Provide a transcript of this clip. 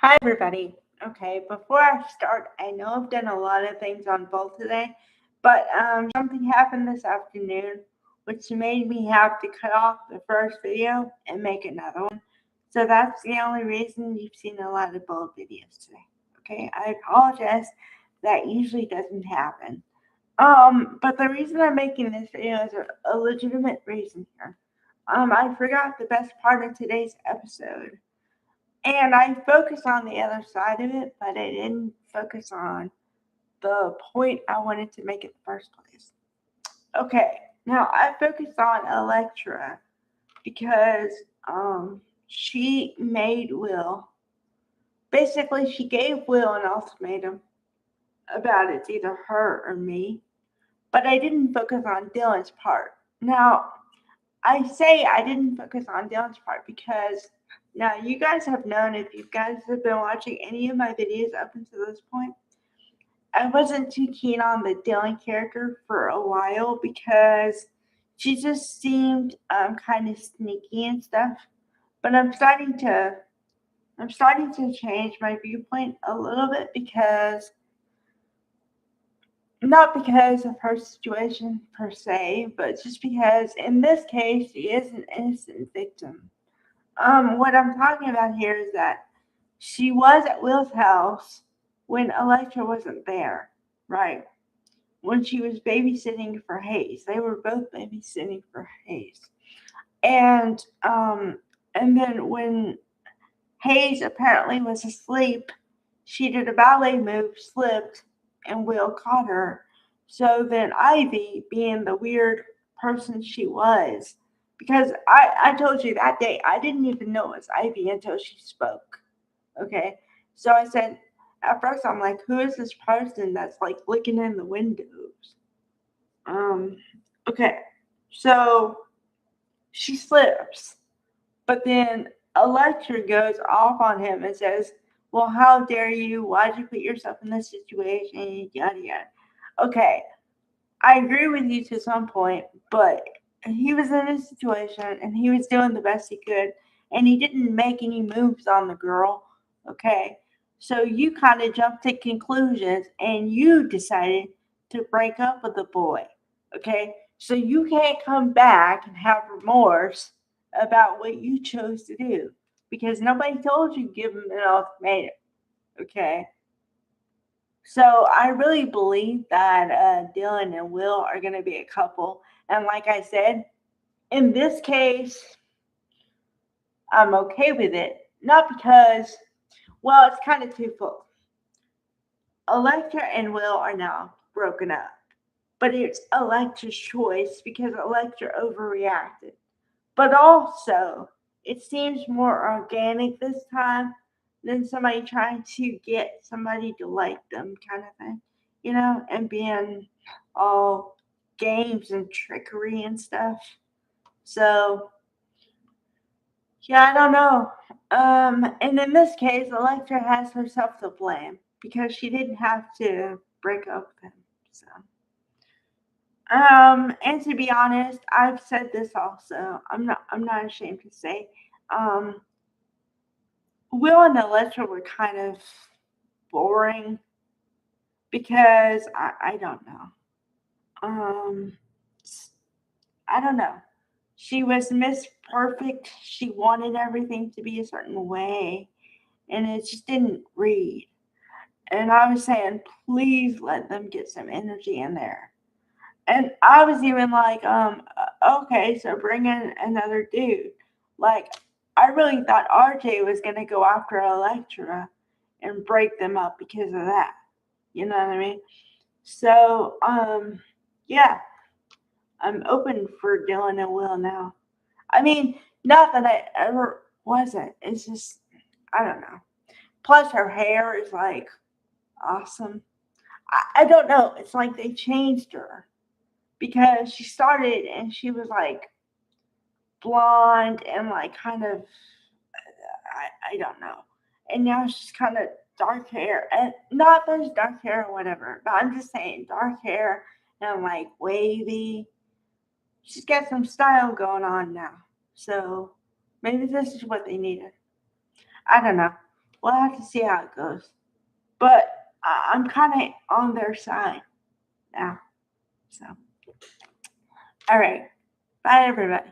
Hi, everybody. Okay, before I start, I know I've done a lot of things on both today, but something happened this afternoon which made me have to cut off the first video and make another one. So that's the only reason you've seen a lot of bold videos today. Okay, I apologize. That usually doesn't happen. But the reason I'm making this video is a legitimate reason here. I forgot the best part of today's episode. And I focused on the other side of it, but I didn't focus on the point I wanted to make in the first place. Okay, now I focused on Electra because she made Will. Basically, she gave Will an ultimatum about it's either her or me, but I didn't focus on Dylan's part. Now, I say I didn't focus on Dylan's part because now you guys have known, if you guys have been watching any of my videos up until this point, I wasn't too keen on the Dylan character for a while because she just seemed kind of sneaky and stuff. But I'm starting to change my viewpoint a little bit because not because of her situation per se, but just because in this case she is an innocent victim. What I'm talking about here is that she was at Will's house when Electra wasn't there, right? When she was babysitting for Hayes. They were both babysitting for Hayes. And and then when Hayes apparently was asleep, she did a ballet move, slipped, and Will caught her. So then Ivy, being the weird person she was, because I told you that day I didn't even know it was Ivy until she spoke. Okay. So I said, at first I'm like, who is this person that's like looking in the windows? Um, okay. So she slips, but then Electra goes off on him and says, well, how dare you? Why'd you put yourself in this situation? Yada yada. Okay, I agree with you to some point, but he was in a situation and he was doing the best he could, and he didn't make any moves on the girl. Okay, so you kind of jumped to conclusions and you decided to break up with the boy. Okay, so you can't come back and have remorse about what you chose to do because nobody told you to give him an ultimatum. Okay, so I really believe that Dylan and Will are going to be a couple. And like I said, in this case, I'm okay with it. Not because, well, it's kind of twofold. Electra and Will are now broken up. But it's Electra's choice because Electra overreacted. But also, it seems more organic this time than somebody trying to get somebody to like them, kind of thing, and being all games and trickery and stuff. So, yeah, I don't know. And in this case, Electra has herself to blame because she didn't have to break up with him. So. And to be honest, I've said this also. I'm not ashamed to say. Um, Will and Electra were kind of boring because I don't know. Um, I don't know. She was Miss Perfect. She wanted everything to be a certain way, and it just didn't read. And I was saying, please let them get some energy in there. And I was even like, okay, so bring in another dude. Like, I really thought RJ was going to go after Electra and break them up because of that. You know what I mean? So, yeah, I'm open for Dylan and Will now. I mean, not that I ever wasn't. It's just, I don't know. Plus, her hair is like awesome. I don't know. It's like they changed her because she started and she was like blonde and like kind of I don't know. And now she's kind of dark hair. And not there's dark hair or whatever, but I'm just saying dark hair and like wavy. She's got some style going on now. So maybe this is what they needed. I don't know. we'll have to see how it goes. But I'm kind of on their side now. So, all right. Bye, everybody.